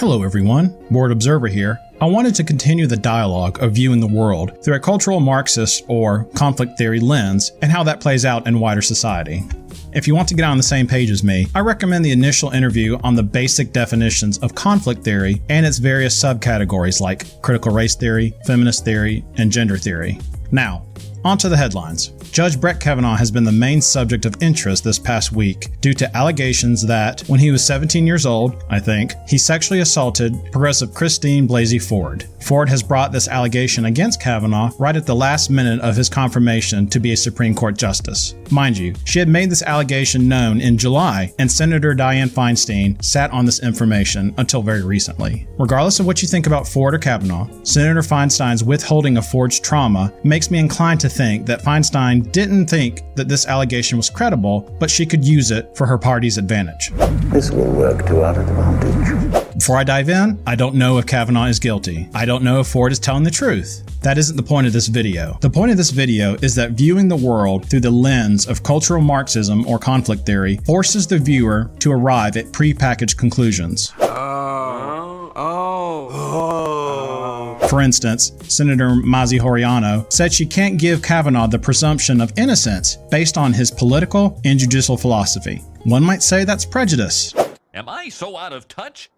Hello everyone, Board Observer here. I wanted to continue the dialogue of viewing the world through a cultural Marxist or conflict theory lens and how that plays out in wider society. If you want to get on the same page as me, I recommend the initial interview on the basic definitions of conflict theory and its various subcategories like critical race theory, feminist theory, and gender theory. Now, on to the headlines. Judge Brett Kavanaugh has been the main subject of interest this past week due to allegations that, when he was 17 years old, I think, he sexually assaulted progressive Christine Blasey Ford. Ford has brought this allegation against Kavanaugh right at the last minute of his confirmation to be a Supreme Court justice. Mind you, she had made this allegation known in July, and Senator Dianne Feinstein sat on this information until very recently. Regardless of what you think about Ford or Kavanaugh, Senator Feinstein's withholding of Ford's trauma makes me inclined to think that Feinstein didn't think that this allegation was credible, but she could use it for her party's advantage. This will work to our advantage. Before I dive in, I don't know if Kavanaugh is guilty. I don't know if Ford is telling the truth. That isn't the point of this video. The point of this video is that viewing the world through the lens of cultural Marxism or conflict theory forces the viewer to arrive at prepackaged conclusions. For instance, Senator Mazi Horiano said she can't give Kavanaugh the presumption of innocence based on his political and judicial philosophy. One might say that's prejudice. Am I so out of touch?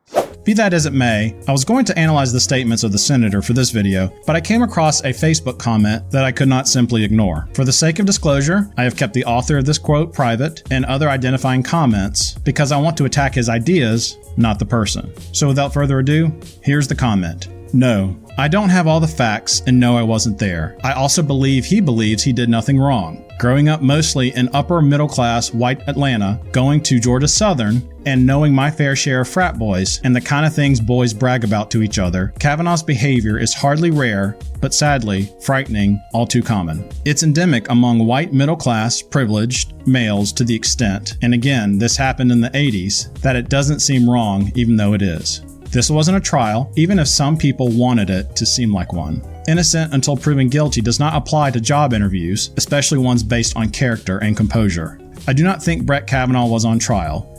Be that as it may, I was going to analyze the statements of the senator for this video, but I came across a Facebook comment that I could not simply ignore. For the sake of disclosure, I have kept the author of this quote private and other identifying comments because I want to attack his ideas, not the person. So without further ado, here's the comment. No, I don't have all the facts, and no, I wasn't there. I also believe he believes he did nothing wrong. Growing up mostly in upper middle class white Atlanta, going to Georgia Southern, and knowing my fair share of frat boys and the kind of things boys brag about to each other, Kavanaugh's behavior is hardly rare, but sadly, frightening, all too common. It's endemic among white middle class, privileged males to the extent, and again, this happened in the 80s, that it doesn't seem wrong even though it is. This wasn't a trial, even if some people wanted it to seem like one. Innocent until proven guilty does not apply to job interviews, especially ones based on character and composure. I do not think Brett Kavanaugh was on trial.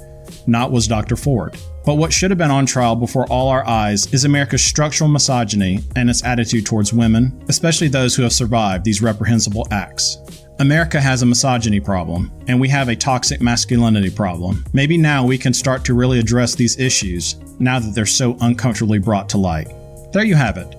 Not was Dr. Ford. But what should have been on trial before all our eyes is America's structural misogyny and its attitude towards women, especially those who have survived these reprehensible acts. America has a misogyny problem, and we have a toxic masculinity problem. Maybe now we can start to really address these issues, now that they're so uncomfortably brought to light. There you have it.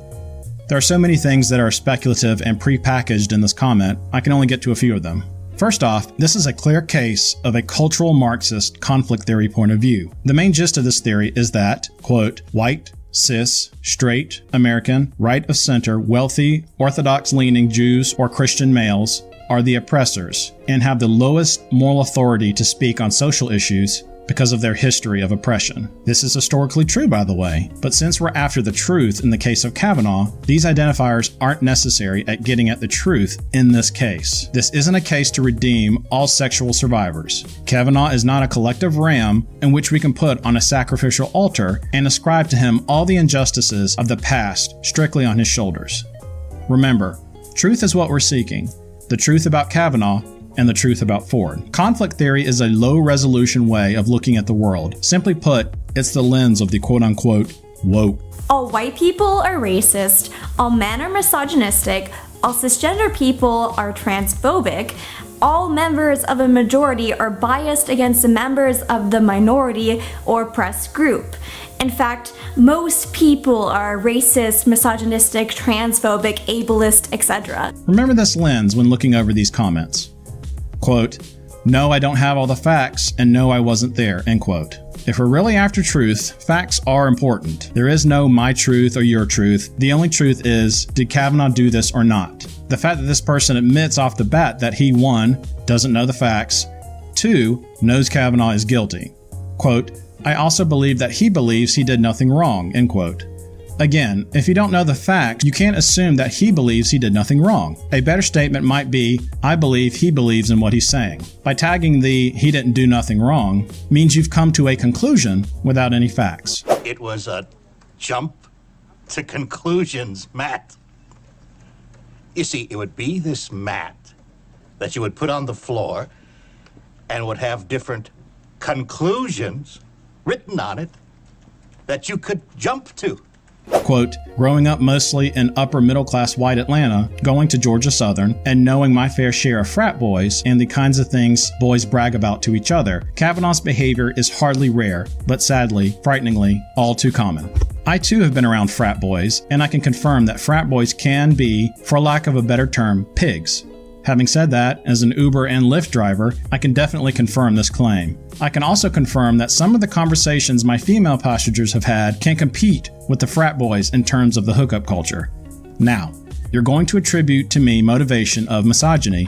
There are so many things that are speculative and prepackaged in this comment, I can only get to a few of them. First off, this is a clear case of a cultural Marxist conflict theory point of view. The main gist of this theory is that, quote, white, cis, straight, American, right of center, wealthy, orthodox-leaning Jews or Christian males are the oppressors and have the lowest moral authority to speak on social issues because of their history of oppression. This is historically true, by the way, but since we're after the truth in the case of Kavanaugh, these identifiers aren't necessary at getting at the truth in this case. This isn't a case to redeem all sexual survivors. Kavanaugh is not a collective ram in which we can put on a sacrificial altar and ascribe to him all the injustices of the past strictly on his shoulders. Remember, truth is what we're seeking. The truth about Kavanaugh and the truth about Ford. Conflict theory is a low-resolution way of looking at the world. Simply put, it's the lens of the quote-unquote woke. All white people are racist, all men are misogynistic, all cisgender people are transphobic, all members of a majority are biased against the members of the minority or oppressed group. In fact, most people are racist, misogynistic, transphobic, ableist, etc. Remember this lens when looking over these comments. Quote, no, I don't have all the facts, and no, I wasn't there, end quote. If we're really after truth, facts are important. There is no my truth or your truth. The only truth is, did Kavanaugh do this or not? The fact that this person admits off the bat that he, 1, doesn't know the facts, 2, knows Kavanaugh is guilty. Quote, I also believe that he believes he did nothing wrong, end quote. Again, if you don't know the facts, you can't assume that he believes he did nothing wrong. A better statement might be, I believe he believes in what he's saying. By tagging the he didn't do nothing wrong means you've come to a conclusion without any facts. It was a jump to conclusions, Matt. You see, it would be this mat that you would put on the floor and would have different conclusions written on it that you could jump to. Quote, growing up mostly in upper middle class white Atlanta, going to Georgia Southern, and knowing my fair share of frat boys and the kinds of things boys brag about to each other, Kavanaugh's behavior is hardly rare, but sadly, frighteningly, all too common. I too have been around frat boys, and I can confirm that frat boys can be, for lack of a better term, pigs. Having said that, as an Uber and Lyft driver, I can definitely confirm this claim. I can also confirm that some of the conversations my female passengers have had can compete with the frat boys in terms of the hookup culture. Now, you're going to attribute to me motivation of misogyny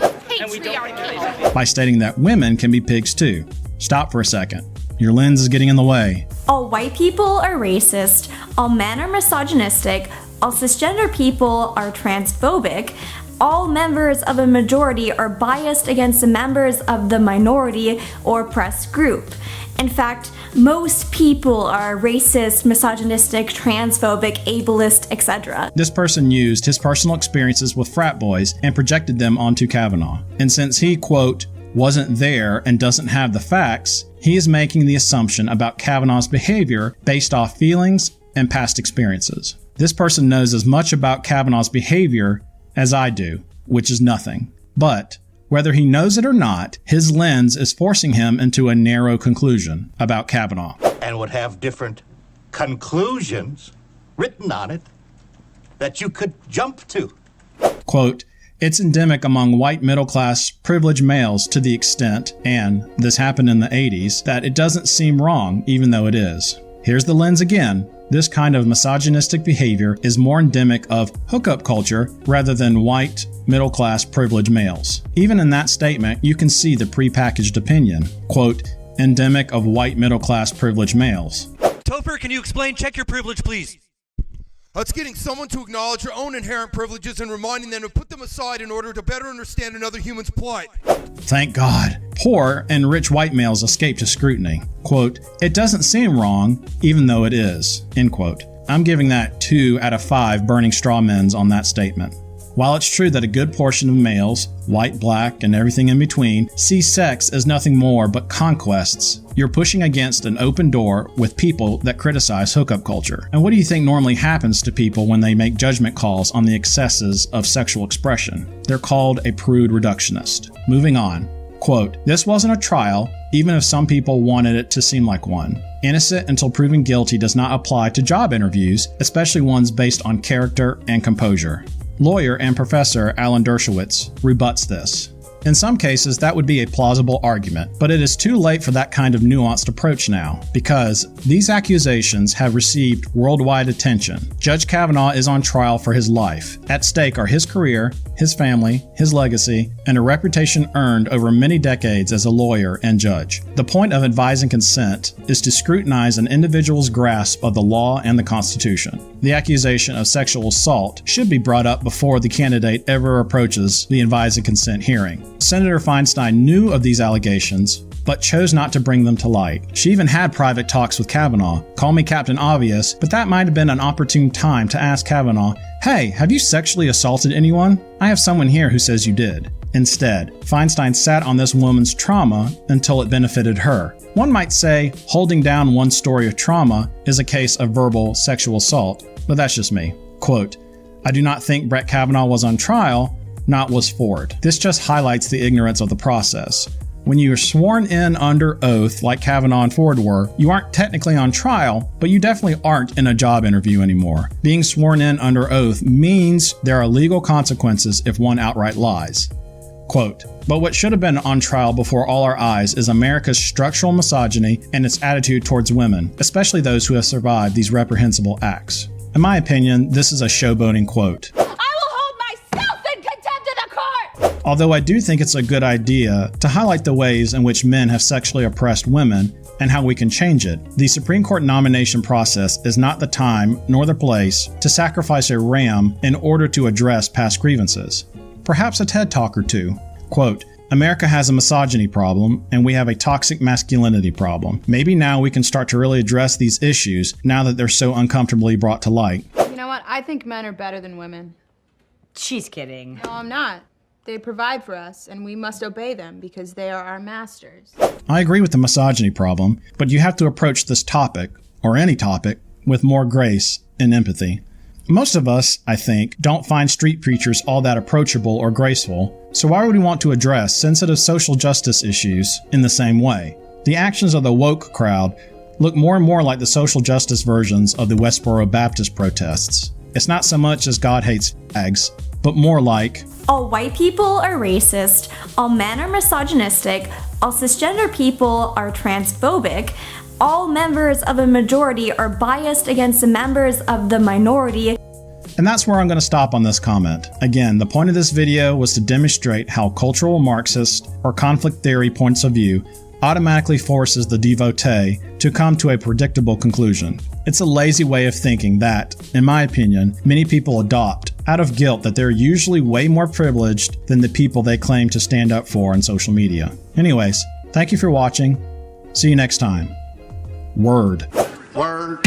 by stating that women can be pigs too. Stop for a second. Your lens is getting in the way. All white people are racist, all men are misogynistic, all cisgender people are transphobic, all members of a majority are biased against the members of the minority or oppressed group. In fact, most people are racist, misogynistic, transphobic, ableist, etc. This person used his personal experiences with frat boys and projected them onto Kavanaugh. And since he, quote, wasn't there and doesn't have the facts, he is making the assumption about Kavanaugh's behavior based off feelings and past experiences. This person knows as much about Kavanaugh's behavior as I do, which is nothing. But whether he knows it or not, his lens is forcing him into a narrow conclusion about Kavanaugh. And would have different conclusions written on it that you could jump to. Quote, it's endemic among white middle-class privileged males to the extent, and this happened in the 80s, that it doesn't seem wrong even though it is. Here's the lens again. This kind of misogynistic behavior is more endemic of hookup culture rather than white, middle-class privileged males. Even in that statement, you can see the prepackaged opinion. Quote, endemic of white middle-class privileged males. Topher, can you explain? Check your privilege, please. It's getting someone to acknowledge their own inherent privileges and reminding them to put them aside in order to better understand another human's plight. Thank God. Poor and rich white males escape to scrutiny. Quote, it doesn't seem wrong, even though it is. End quote. I'm giving that 2 out of 5 burning straw mens on that statement. While it's true that a good portion of males, white, black, and everything in between, see sex as nothing more but conquests, you're pushing against an open door with people that criticize hookup culture. And what do you think normally happens to people when they make judgment calls on the excesses of sexual expression? They're called a prude reductionist. Moving on. Quote, this wasn't a trial, even if some people wanted it to seem like one. Innocent until proven guilty does not apply to job interviews, especially ones based on character and composure. Lawyer and professor Alan Dershowitz rebuts this. In some cases, that would be a plausible argument, but it is too late for that kind of nuanced approach now, because these accusations have received worldwide attention. Judge Kavanaugh is on trial for his life. At stake are his career, his family, his legacy, and a reputation earned over many decades as a lawyer and judge. The point of advising consent is to scrutinize an individual's grasp of the law and the Constitution. The accusation of sexual assault should be brought up before the candidate ever approaches the advising consent hearing. Senator Feinstein knew of these allegations, but chose not to bring them to light. She even had private talks with Kavanaugh. Call me Captain Obvious, but that might have been an opportune time to ask Kavanaugh, hey, have you sexually assaulted anyone? I have someone here who says you did. Instead, Feinstein sat on this woman's trauma until it benefited her. One might say holding down one story of trauma is a case of verbal sexual assault, but that's just me. Quote, I do not think Brett Kavanaugh was on trial, not was Ford. This just highlights the ignorance of the process. When you are sworn in under oath like Kavanaugh and Ford were, you aren't technically on trial, but you definitely aren't in a job interview anymore. Being sworn in under oath means there are legal consequences if one outright lies. Quote, but what should have been on trial before all our eyes is America's structural misogyny and its attitude towards women, especially those who have survived these reprehensible acts. In my opinion, this is a showboating quote. Although I do think it's a good idea to highlight the ways in which men have sexually oppressed women and how we can change it, the Supreme Court nomination process is not the time nor the place to sacrifice a ram in order to address past grievances. Perhaps a TED Talk or two. Quote, America has a misogyny problem, and we have a toxic masculinity problem. Maybe now we can start to really address these issues now that they're so uncomfortably brought to light. You know what? I think men are better than women. She's kidding. No, I'm not. They provide for us, and we must obey them because they are our masters. I agree with the misogyny problem, but you have to approach this topic, or any topic, with more grace and empathy. Most of us, I think, don't find street preachers all that approachable or graceful, so why would we want to address sensitive social justice issues in the same way? The actions of the woke crowd look more and more like the social justice versions of the Westboro Baptist protests. It's not so much as God hates fags, but more like, all white people are racist, all men are misogynistic, all cisgender people are transphobic, all members of a majority are biased against the members of the minority. And that's where I'm going to stop on this comment. Again, the point of this video was to demonstrate how cultural Marxist or conflict theory points of view automatically forces the devotee to come to a predictable conclusion. It's a lazy way of thinking that, in my opinion, many people adopt out of guilt that they're usually way more privileged than the people they claim to stand up for on social media. Anyways, thank you for watching. See you next time. Word. Word.